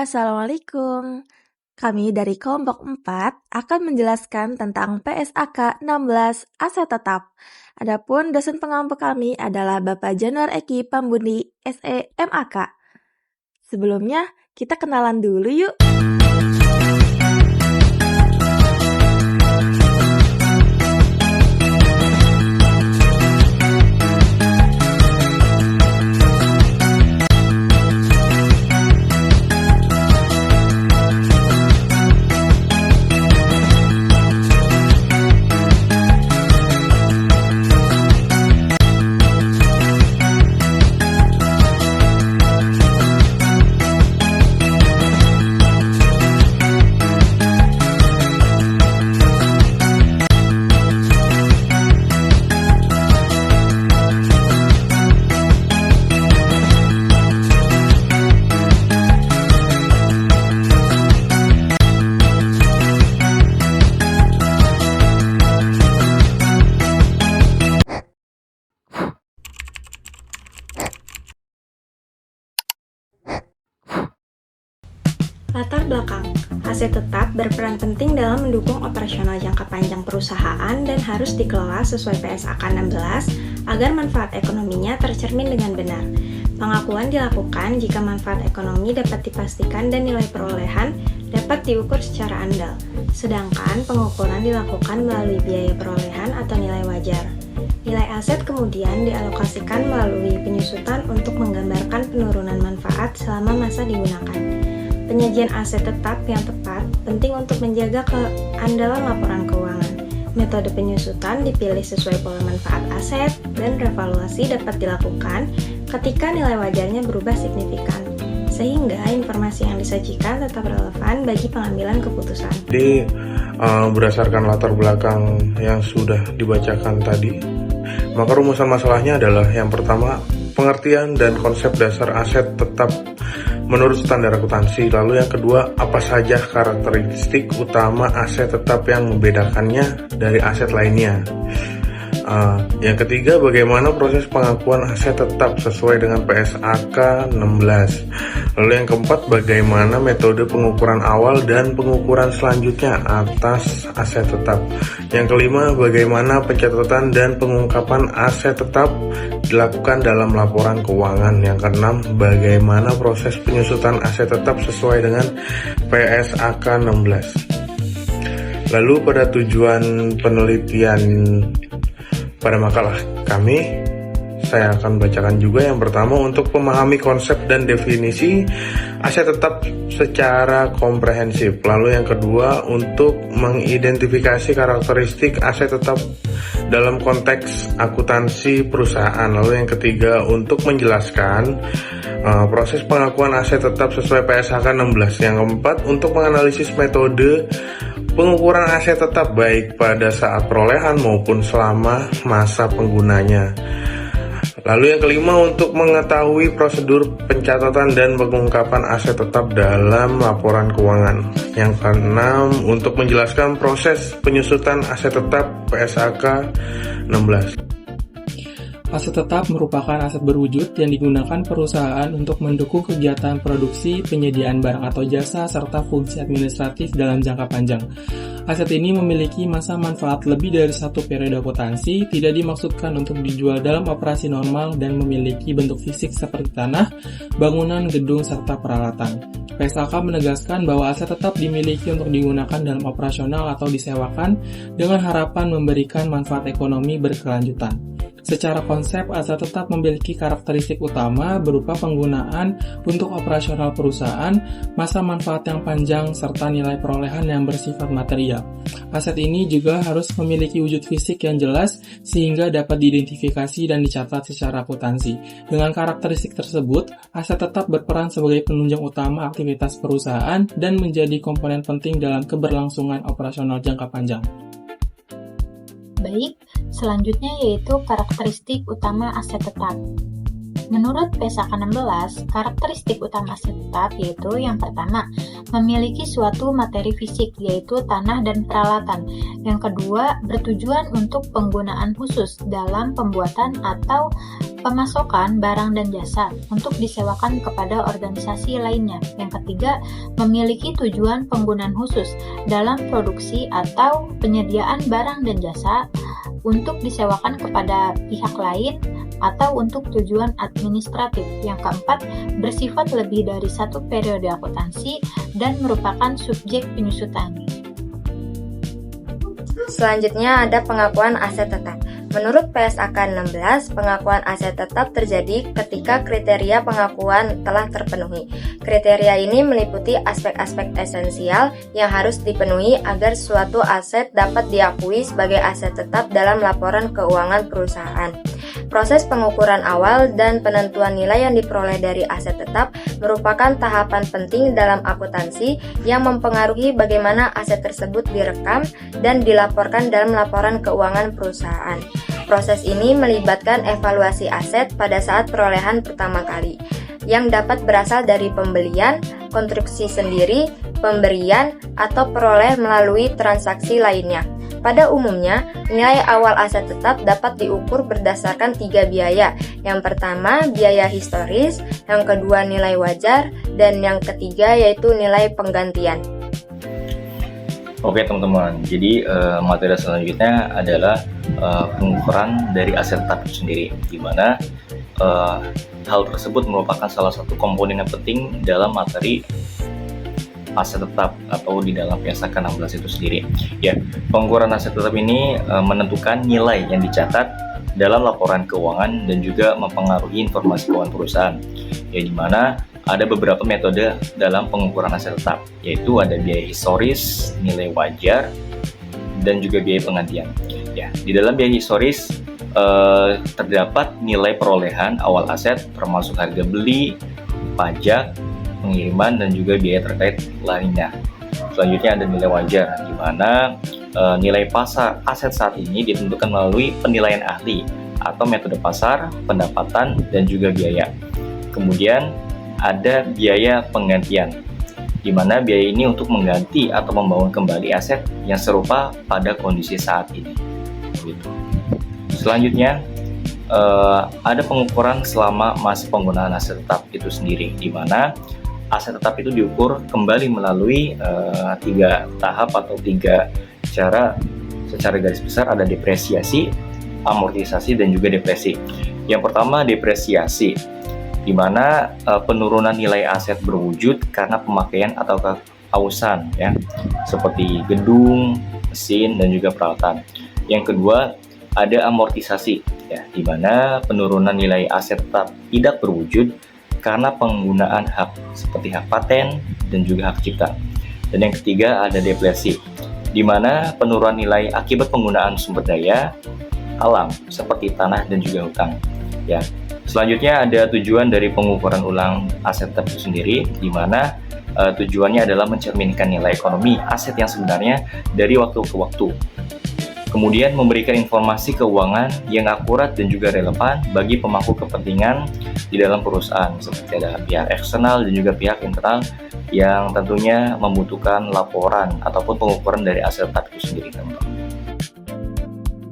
Assalamualaikum. Kami dari kelompok 4 akan menjelaskan tentang PSAK 16 aset tetap. Adapun dosen pengampu kami adalah Bapak Januar Eki Pambundi, SE MAK. Sebelumnya, kita kenalan dulu yuk. Latar belakang, aset tetap berperan penting dalam mendukung operasional jangka panjang perusahaan dan harus dikelola sesuai PSAK 16 agar manfaat ekonominya tercermin dengan benar. Pengakuan dilakukan jika manfaat ekonomi dapat dipastikan dan nilai perolehan dapat diukur secara andal, sedangkan pengukuran dilakukan melalui biaya perolehan atau nilai wajar. Nilai aset kemudian dialokasikan melalui penyusutan untuk menggambarkan penurunan manfaat selama masa digunakan. Penyajian aset tetap yang tepat penting untuk menjaga keandalan laporan keuangan. Metode penyusutan dipilih sesuai pola manfaat aset dan revaluasi dapat dilakukan ketika nilai wajarnya berubah signifikan, sehingga informasi yang disajikan tetap relevan bagi pengambilan keputusan. Jadi berdasarkan latar belakang yang sudah dibacakan tadi, maka rumusan masalahnya adalah yang pertama, pengertian dan konsep dasar aset tetap menurut standar akuntansi. Lalu yang kedua, apa saja karakteristik utama aset tetap yang membedakannya dari aset lainnya. Yang ketiga, bagaimana proses pengakuan aset tetap sesuai dengan PSAK 16. Lalu yang keempat, bagaimana metode pengukuran awal dan pengukuran selanjutnya atas aset tetap. Yang kelima, bagaimana pencatatan dan pengungkapan aset tetap dilakukan dalam laporan keuangan. Yang keenam, bagaimana proses penyusutan aset tetap sesuai dengan PSAK 16. Lalu pada tujuan penelitian pada makalah kami, saya akan bacakan juga yang pertama untuk memahami konsep dan definisi aset tetap secara komprehensif. Lalu yang kedua untuk mengidentifikasi karakteristik aset tetap dalam konteks akuntansi perusahaan. Lalu yang ketiga untuk menjelaskan proses pengakuan aset tetap sesuai PSAK 16. Yang keempat untuk menganalisis metode pengukuran aset tetap baik pada saat perolehan maupun selama masa penggunanya. Lalu yang kelima untuk mengetahui prosedur pencatatan dan pengungkapan aset tetap dalam laporan keuangan. Yang keenam untuk menjelaskan proses penyusutan aset tetap PSAK 16. Aset tetap merupakan aset berwujud yang digunakan perusahaan untuk mendukung kegiatan produksi, penyediaan barang atau jasa, serta fungsi administratif dalam jangka panjang. Aset ini memiliki masa manfaat lebih dari satu periode akuntansi, tidak dimaksudkan untuk dijual dalam operasi normal, dan memiliki bentuk fisik seperti tanah, bangunan, gedung, serta peralatan. PSAK menegaskan bahwa aset tetap dimiliki untuk digunakan dalam operasional atau disewakan dengan harapan memberikan manfaat ekonomi berkelanjutan. Secara konsep, aset tetap memiliki karakteristik utama berupa penggunaan untuk operasional perusahaan, masa manfaat yang panjang, serta nilai perolehan yang bersifat material. Aset ini juga harus memiliki wujud fisik yang jelas sehingga dapat diidentifikasi dan dicatat secara akuntansi. Dengan karakteristik tersebut, aset tetap berperan sebagai penunjang utama aktivitas perusahaan dan menjadi komponen penting dalam keberlangsungan operasional jangka panjang. Baik, selanjutnya yaitu karakteristik utama aset tetap. Menurut PSAK 16, karakteristik utama aset tetap yaitu yang pertama, memiliki suatu materi fisik yaitu tanah dan peralatan. Yang kedua, bertujuan untuk penggunaan khusus dalam pembuatan atau pemasokan barang dan jasa untuk disewakan kepada organisasi lainnya. Yang ketiga, memiliki tujuan penggunaan khusus dalam produksi atau penyediaan barang dan jasa untuk disewakan kepada pihak lain atau untuk tujuan administratif. Yang keempat, bersifat lebih dari satu periode akuntansi dan merupakan subjek penyusutan. Selanjutnya ada pengakuan aset tetap. Menurut PSAK 16, pengakuan aset tetap terjadi ketika kriteria pengakuan telah terpenuhi. Kriteria ini meliputi aspek-aspek esensial yang harus dipenuhi agar suatu aset dapat diakui sebagai aset tetap dalam laporan keuangan perusahaan. Proses pengukuran awal dan penentuan nilai yang diperoleh dari aset tetap merupakan tahapan penting dalam akuntansi yang mempengaruhi bagaimana aset tersebut direkam dan dilaporkan dalam laporan keuangan perusahaan. Proses ini melibatkan evaluasi aset pada saat perolehan pertama kali, yang dapat berasal dari pembelian, konstruksi sendiri, pemberian, atau peroleh melalui transaksi lainnya. Pada umumnya, nilai awal aset tetap dapat diukur berdasarkan 3 biaya. Yang pertama, biaya historis, yang kedua nilai wajar, dan yang ketiga yaitu nilai penggantian. Oke teman-teman, jadi materi selanjutnya adalah pengukuran dari aset tetap itu sendiri, di mana hal tersebut merupakan salah satu komponen yang penting dalam materi aset tetap atau di dalam PSAK 16 itu sendiri. Ya, pengukuran aset tetap ini menentukan nilai yang dicatat dalam laporan keuangan dan juga mempengaruhi informasi keuangan perusahaan. Ya, di mana ada beberapa metode dalam pengukuran aset tetap, yaitu ada biaya historis, nilai wajar, dan juga biaya penggantian. Ya, di dalam biaya historis terdapat nilai perolehan awal aset termasuk harga beli, pajak, pengiriman, dan juga biaya terkait lainnya. Selanjutnya ada nilai wajar, di mana nilai pasar aset saat ini ditentukan melalui penilaian ahli atau metode pasar, pendapatan, dan juga biaya. Kemudian ada biaya penggantian, di mana biaya ini untuk mengganti atau membangun kembali aset yang serupa pada kondisi saat ini. Begitu. Selanjutnya ada pengukuran selama masa penggunaan aset tetap itu sendiri, di mana aset tetap itu diukur kembali melalui 3 tahap atau 3 cara. Secara garis besar ada depresiasi, amortisasi, dan juga depresi. Yang pertama, depresiasi, di mana penurunan nilai aset berwujud karena pemakaian atau keausan, ya, seperti gedung, mesin, dan juga peralatan. Yang kedua, ada amortisasi, ya, di mana penurunan nilai aset tetap tidak berwujud karena penggunaan hak seperti hak paten dan juga hak cipta. Dan yang ketiga ada depresi, di mana penurunan nilai akibat penggunaan sumber daya alam seperti tanah dan juga hutang. Ya. Selanjutnya ada tujuan dari pengukuran ulang aset tetap itu sendiri, di mana tujuannya adalah mencerminkan nilai ekonomi aset yang sebenarnya dari waktu ke waktu. Kemudian memberikan informasi keuangan yang akurat dan juga relevan bagi pemangku kepentingan di dalam perusahaan, seperti ada pihak eksternal dan juga pihak internal yang tentunya membutuhkan laporan ataupun pengukuran dari aset tetap itu sendiri, teman-teman.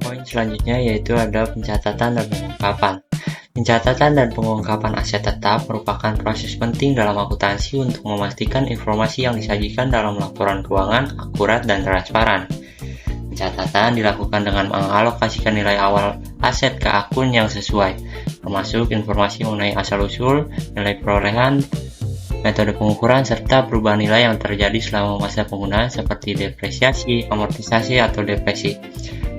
Poin selanjutnya yaitu ada pencatatan dan pengungkapan. Pencatatan dan pengungkapan aset tetap merupakan proses penting dalam akuntansi untuk memastikan informasi yang disajikan dalam laporan keuangan akurat dan transparan. Pencatatan dilakukan dengan mengalokasikan nilai awal aset ke akun yang sesuai, termasuk informasi mengenai asal-usul, nilai perolehan, metode pengukuran, serta perubahan nilai yang terjadi selama masa penggunaan seperti depresiasi, amortisasi, atau depresi.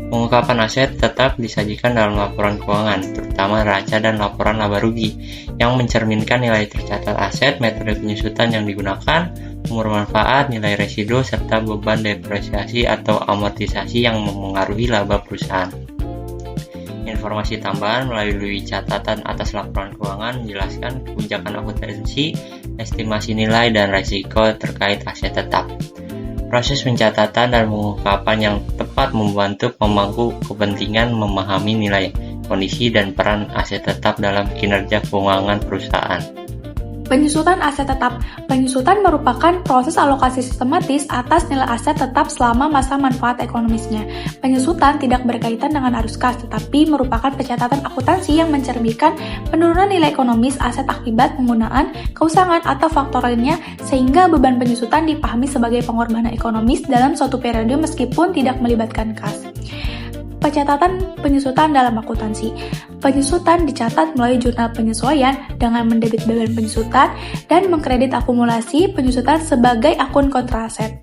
Pengungkapan aset tetap disajikan dalam laporan keuangan, terutama neraca dan laporan laba rugi, yang mencerminkan nilai tercatat aset, metode penyusutan yang digunakan, umur manfaat, nilai residu, serta beban depresiasi atau amortisasi yang memengaruhi laba perusahaan. Informasi tambahan melalui catatan atas laporan keuangan menjelaskan kebijakan akuntansi, estimasi nilai, dan risiko terkait aset tetap. Proses pencatatan dan pengungkapan yang tepat membantu pemangku kepentingan memahami nilai, kondisi, dan peran aset tetap dalam kinerja keuangan perusahaan. Penyusutan aset tetap. Penyusutan merupakan proses alokasi sistematis atas nilai aset tetap selama masa manfaat ekonomisnya. Penyusutan tidak berkaitan dengan arus kas, tetapi merupakan pencatatan akuntansi yang mencerminkan penurunan nilai ekonomis aset akibat penggunaan, keusangan, atau faktor lainnya, sehingga beban penyusutan dipahami sebagai pengorbanan ekonomis dalam suatu periode meskipun tidak melibatkan kas. Pencatatan penyusutan dalam akuntansi. Penyusutan dicatat melalui jurnal penyesuaian dengan mendebit beban penyusutan dan mengkredit akumulasi penyusutan sebagai akun kontra aset.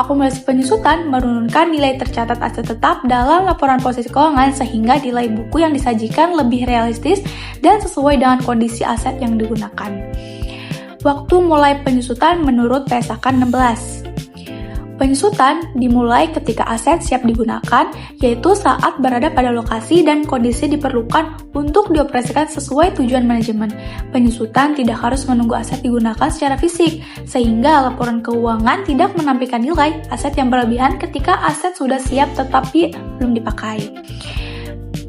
Akumulasi penyusutan menurunkan nilai tercatat aset tetap dalam laporan posisi keuangan sehingga nilai buku yang disajikan lebih realistis dan sesuai dengan kondisi aset yang digunakan. Waktu mulai penyusutan menurut PSAK 16. Penyusutan dimulai ketika aset siap digunakan, yaitu saat berada pada lokasi dan kondisi diperlukan untuk dioperasikan sesuai tujuan manajemen. Penyusutan tidak harus menunggu aset digunakan secara fisik, sehingga laporan keuangan tidak menampilkan nilai aset yang berlebihan ketika aset sudah siap tetapi belum dipakai.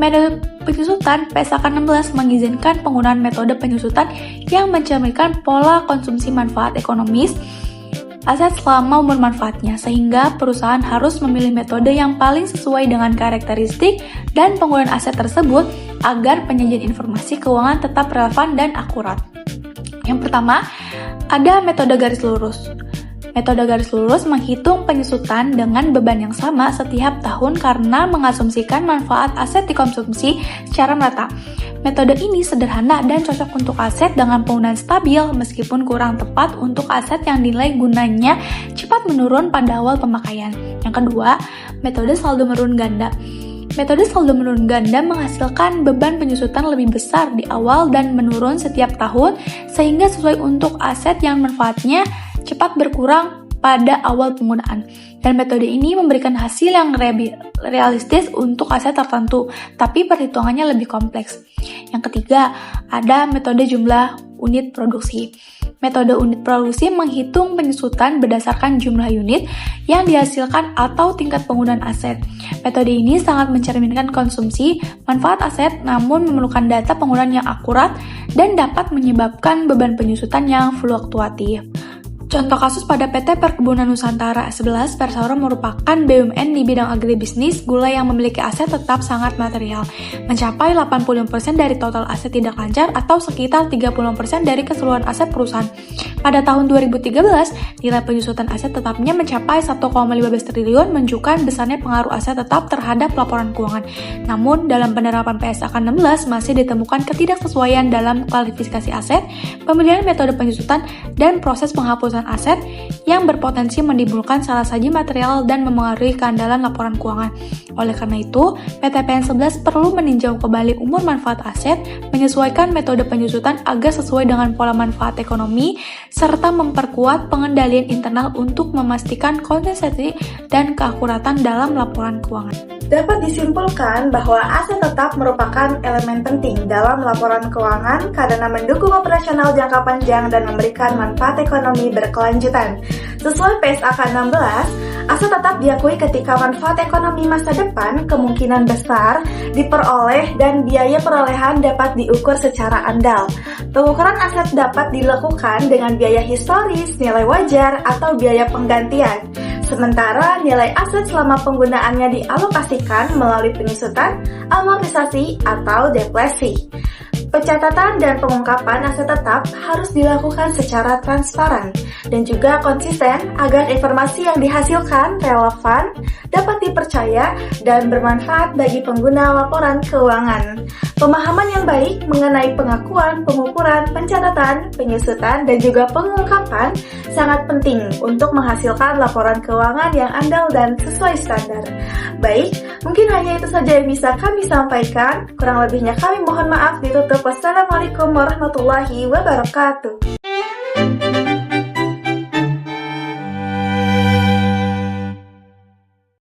Metode penyusutan PSAK 16 mengizinkan penggunaan metode penyusutan yang mencerminkan pola konsumsi manfaat ekonomis aset selama umur manfaatnya, sehingga perusahaan harus memilih metode yang paling sesuai dengan karakteristik dan penggunaan aset tersebut agar penyajian informasi keuangan tetap relevan dan akurat. Yang pertama, ada metode garis lurus. Metode garis lurus menghitung penyusutan dengan beban yang sama setiap tahun karena mengasumsikan manfaat aset dikonsumsi secara merata. Metode ini sederhana dan cocok untuk aset dengan penggunaan stabil meskipun kurang tepat untuk aset yang nilai gunanya cepat menurun pada awal pemakaian. Yang kedua, metode saldo menurun ganda. Metode saldo menurun ganda menghasilkan beban penyusutan lebih besar di awal dan menurun setiap tahun sehingga sesuai untuk aset yang manfaatnya cepat berkurang pada awal penggunaan. Dan metode ini memberikan hasil yang realistis untuk aset tertentu, tapi perhitungannya lebih kompleks. Yang ketiga, ada metode jumlah unit produksi. Metode unit produksi menghitung penyusutan berdasarkan jumlah unit yang dihasilkan atau tingkat penggunaan aset. Metode ini sangat mencerminkan konsumsi manfaat aset namun memerlukan data penggunaan yang akurat dan dapat menyebabkan beban penyusutan yang fluktuatif. Contoh kasus pada PT Perkebunan Nusantara 11 Persero merupakan BUMN di bidang agribisnis gula yang memiliki aset tetap sangat material, mencapai 85% dari total aset tidak lancar atau sekitar 30% dari keseluruhan aset perusahaan. Pada tahun 2013, nilai penyusutan aset tetapnya mencapai 1,15 triliun menunjukkan besarnya pengaruh aset tetap terhadap laporan keuangan. Namun, dalam penerapan PSAK 16 masih ditemukan ketidaksesuaian dalam klasifikasi aset, pemilihan metode penyusutan, dan proses penghapusan aset yang berpotensi menimbulkan salah saji material dan memengaruhi keandalan laporan keuangan. Oleh karena itu, PTPN 11 perlu meninjau kembali umur manfaat aset, menyesuaikan metode penyusutan agar sesuai dengan pola manfaat ekonomi, serta memperkuat pengendalian internal untuk memastikan konsistensi dan keakuratan dalam laporan keuangan. Dapat disimpulkan bahwa aset tetap merupakan elemen penting dalam laporan keuangan karena mendukung operasional jangka panjang dan memberikan manfaat ekonomi berkelanjutan. Sesuai PSAK 16, aset tetap diakui ketika manfaat ekonomi masa depan kemungkinan besar diperoleh dan biaya perolehan dapat diukur secara andal. Pengukuran aset dapat dilakukan dengan biaya historis, nilai wajar, atau biaya penggantian. Sementara nilai aset selama penggunaannya dialokasikan melalui penyusutan, amortisasi, atau deflasi. Pencatatan dan pengungkapan aset tetap harus dilakukan secara transparan dan juga konsisten agar informasi yang dihasilkan relevan, dapat dipercaya, dan bermanfaat bagi pengguna laporan keuangan. Pemahaman yang baik mengenai pengakuan, pengukuran, pencatatan, penyusutan, dan juga pengungkapan sangat penting untuk menghasilkan laporan keuangan yang andal dan sesuai standar. Baik, mungkin hanya itu saja yang bisa kami sampaikan. Kurang lebihnya kami mohon maaf. Ditutup. Wassalamualaikum warahmatullahi wabarakatuh.